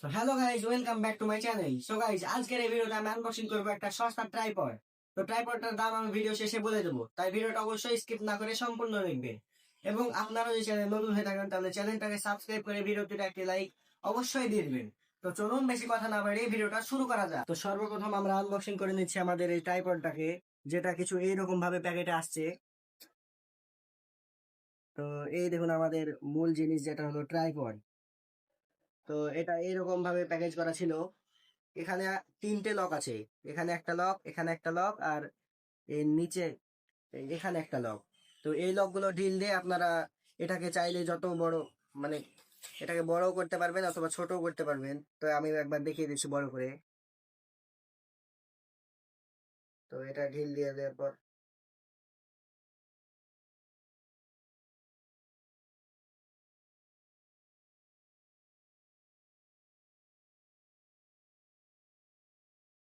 So hello guys, welcome back to my channel. So guys, আজকের এই ভিডিওতে আমি আনবক্সিং করবো একটা সস্তা ট্রাইপড। তো ট্রাইপডটার দাম আমি ভিডিও শেষে বলে দেবো, তাই ভিডিওটা অবশ্যই স্কিপ না করে সম্পূর্ণ দেখবেন। এবং আপনারা যদি চ্যানেল নতুন হয়ে থাকেন তাহলে চ্যানেলটাকে সাবস্ক্রাইব করে ভিডিওটিতে একটি লাইক অবশ্যই দিয়ে দিবেন। তো চলুন বেশি কথা না বাড়িয়ে ভিডিওটা শুরু করা যাক। তো সর্বপ্রথম আমরা আনবক্সিং করে নিচ্ছি আমাদের এই ট্রাইপডটাকে, যেটা কিছু এইরকম ভাবে প্যাকেটে আসছে। তো এই দেখুন আমাদের মূল জিনিস যেটা হলো ট্রাইপড। তো এটা এইরকম ভাবে প্যাকেজ করা ছিল। এখানে তিনটে লক আছে। এখানে একটা লক, এখানে একটা লক, আর এর নিচে এখানে একটা লক। তো এই লকগুলো ঢিল দিয়ে আপনারা এটাকে চাইলে যত বড়, মানে এটাকে বড়ও করতে পারবেন অথবা ছোটও করতে পারবেন। তো আমি একবার দেখিয়ে দিচ্ছি বড় করে। তো এটা ঢিল দিয়ে দেওয়ার পর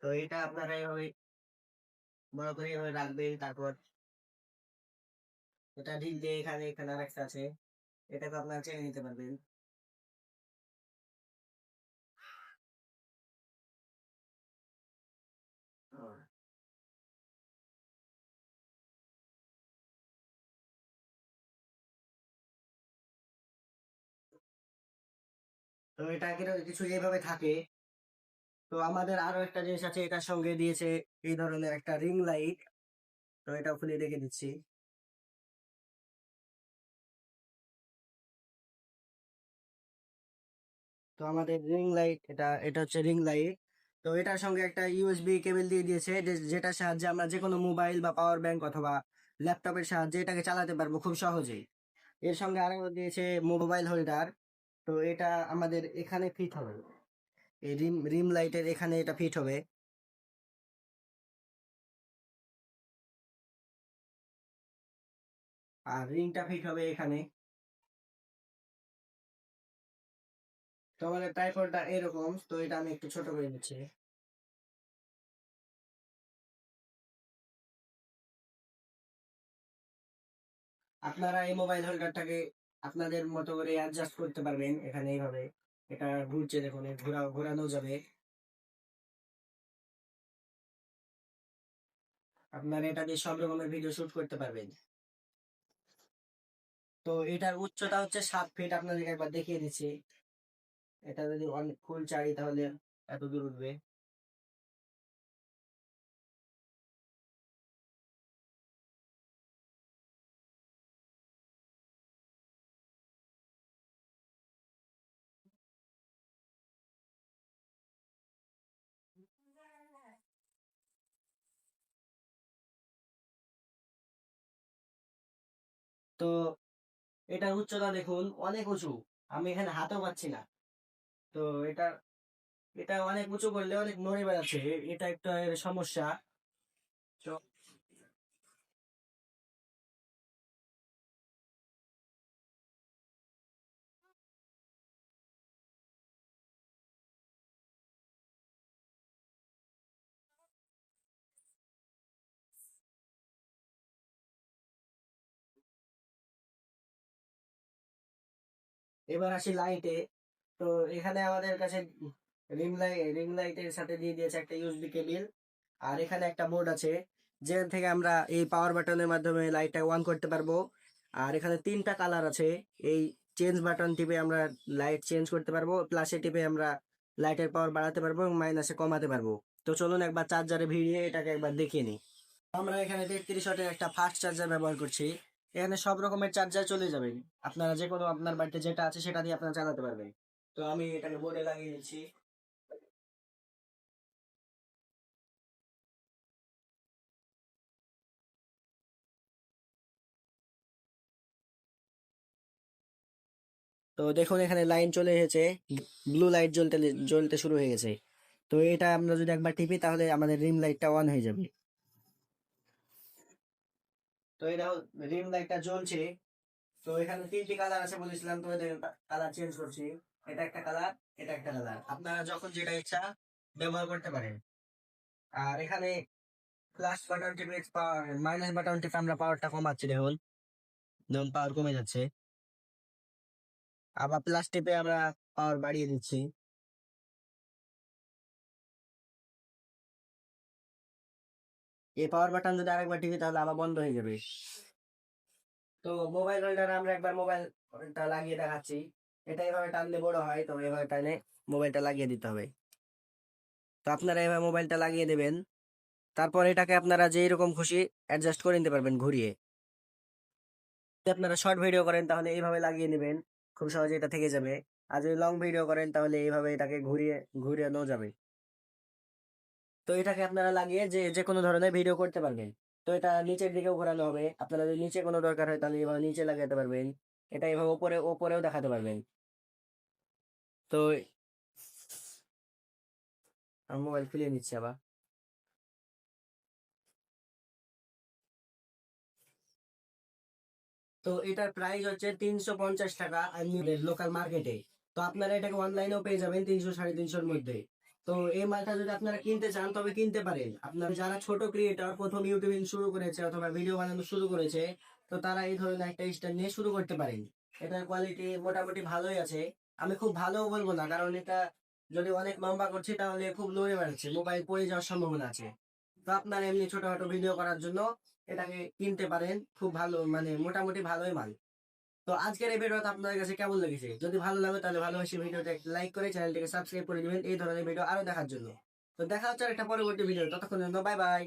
তো এটা আপনারা এইভাবে বড় করে এইভাবে রাখবেন। তারপর এটা ঢিল দিয়ে এখানে এখানে আর একটা আছে, এটাকে আপনারা চেনে নিতে পারবেন। তো এটা কিছু এইভাবে থাকে। তো আমাদের আরো একটা জিনিস আছে, এটার সঙ্গে দিয়েছে এই ধরনের একটা রিং লাইট। তো এটা খুলে রেখে দিচ্ছি। তো আমাদের রিং লাইট, এটা এটা হচ্ছে রিং লাইট। তো এটার সঙ্গে একটা ইউএসবি কেবল দিয়ে দিয়েছে, যেটার সাহায্যে আমরা যে কোনো মোবাইল বা পাওয়ার ব্যাংক অথবা ল্যাপটপের সাহায্যে এটাকে চালাতে পারবো খুব সহজেই। এর সঙ্গে আরো দিয়েছে মোবাইল হোল্ডার। তো এটা আমাদের এখানে ফিট হবে, এই রিম রিম লাইটের এখানে এটা ফিট হবে। আর রিংটা ফিট হবে এখানে। তো আমাদের ট্রাইপডটা এরকম। তো এটা আমি একটু ছোট করে দিচ্ছি। আপনারা এই মোবাইল হোল্ডারটাকে আপনাদের মতো করে অ্যাডজাস্ট করতে পারবেন এখানে এইভাবে। এটা ঘুরছে, দেখুন ঘোরানো যাবে। আপনারা এটা দিয়ে সব রকমের ভিডিও শুট করতে পারবেন। তো এটার উচ্চতা হচ্ছে 7 ফিট, আপনাদেরকে একবার দেখিয়ে দিচ্ছি। এটা যদি অনেক ফুল চাই তাহলে এত দূর উঠবে। তো এটার উচ্চতা দেখুন অনেক উঁচু, আমি এখানে হাতও পাচ্ছি না। তো এটা এটা অনেক উঁচু করলে অনেক নড়ে বেড়াচ্ছে, এটা একটা এর সমস্যা। তো এবার আসি লাইটে। তো এখানে আমাদের কাছে রিং লাইটের সাথে দিয়ে দিয়েছে একটা ইউএসবি কেবল। আর এখানে একটা বোর্ড আছে, যেখান থেকে আমরা এই পাওয়ার বাটনের মাধ্যমে লাইটটা অন করতে পারবো। আর এখানে তিনটা কালার আছে। এই চেঞ্জ বাটন টিপে আমরা লাইট চেঞ্জ করতে পারবো, প্লাসে টিপে আমরা লাইটের পাওয়ার বাড়াতে পারবো এবং মাইনাসে কমাতে পারবো। তো চলুন একবার চার্জারে ভিড়িয়ে এটাকে একবার দেখিয়ে নিই। আমরা এখানে 33 ওয়াটের একটা ফাস্ট চার্জার ব্যবহার করছি। এখানে সব রকমের চার্জার চলে যাবে। আপনারা যে কোনো আপনার বাড়িতে যেটা আছে সেটা দিয়ে আপনারা চালাতে পারবেন। তো আমি এটাকে বোর্ডে লাগিয়ে দিচ্ছি। তো দেখুন এখানে লাইন চলে এসেছে, ব্লু লাইট জ্বলতে জ্বলতে শুরু হয়ে গেছে। তো এটা আমরা যদি একবার টিপি তাহলে আমাদের রিম লাইটটা অন হয়ে যাবে। তো এটা রিম লাইটটা জ্বলছে। তো এখানে তিনটি কালার আছে বলেছিলাম, তো এদের কালার চেঞ্জ করছি। এটা একটা কালার, এটা একটা কালার, আপনারা যখন যেটা ইচ্ছা ব্যবহার করতে পারেন। আর এখানে প্লাস বাটন টিপে পাওয়ার, মাইনাস বাটন টিপে আমরা পাওয়ারটা কমাচ্ছি, দেখুন দেখুন পাওয়ার কমে যাচ্ছে। আবার প্লাস টিপে আমরা পাওয়ার বাড়িয়ে দিচ্ছি। এই পাওয়ার বাটন যদি আরেকবার টিপি তাহলে আবার বন্ধ হয়ে যাবে। তো মোবাইল হোল্ডার আমরা একবার মোবাইলটা লাগিয়ে দেখাচ্ছি। এটা এভাবে টানলে বড় হয়, তো এভাবে টানে মোবাইলটা লাগিয়ে দিতে হবে। তো আপনারা এভাবে মোবাইলটা লাগিয়ে দেবেন। তারপর এটাকে আপনারা যেই রকম খুশি অ্যাডজাস্ট করে নিতে পারবেন ঘুরিয়ে। যদি আপনারা শর্ট ভিডিও করেন তাহলে এইভাবে লাগিয়ে নেবেন, খুব সহজে এটা থেকে যাবে। আর যদি লং ভিডিও করেন তাহলে এইভাবে এটাকে ঘুরিয়ে ঘুরিয়ে নেওয়া যাবে। তো এটাকে আপনারা লাগিয়ে যে যে কোনো ধরনের ভিডিও করতে পারবেন। তো এটা নিচের দিকেও ঘোরানো হবে, আপনারা যদি নিচে কোনো দরকার হয় তাহলে এভাবে নিচে লাগাতে পারবেন। এটা এভাবে উপরে উপরেও দেখাতে পারবেন। তো আমি মোবাইল খুলে নিচ্ছি আবার। তো এটার প্রাইস হচ্ছে 350 টাকা লোকাল মার্কেটে। তো আপনারা এটাকে অনলাইনেও পেয়ে যাবেন 300 সাড়ে 300-র মধ্যে। তো এই মালটা যদি আপনারা কিনতে চান তবে কিনতে পারেন। আপনার যারা ছোট ক্রিয়েটর প্রথম ইউটিউবিং শুরু করেছে অথবা ভিডিও বানানো শুরু করেছে, তো তারা এই ধরনের একটা স্ট্যান্ড নিয়ে শুরু করতে পারেন। এটার কোয়ালিটি মোটামুটি ভালোই আছে। আমি খুব ভালো বলবো না, কারণ এটা যদি অনেক লম্বা করছি তাহলে খুব লড়ে বেড়াচ্ছে, মোবাইল পড়ে যাওয়ার সম্ভাবনা আছে। তো আপনারা এমনি ছোটখাটো ভিডিও করার জন্য এটাকে কিনতে পারেন, খুব ভালো মানে মোটামুটি ভালোই মাল। তো আজকের এই ভিডিওটা আপনাদের কাছে কেমন লেগেছে? যদি ভালো লাগে তাহলে ভালোবাসি ভিডিওটা লাইক করে চ্যানেলটিকে সাবস্ক্রাইব করে দিবেন এই ধরনের ভিডিও আরো দেখার জন্য। তো দেখা হচ্ছে একটা পরবর্তী ভিডিও, ততক্ষণ বাই বাই।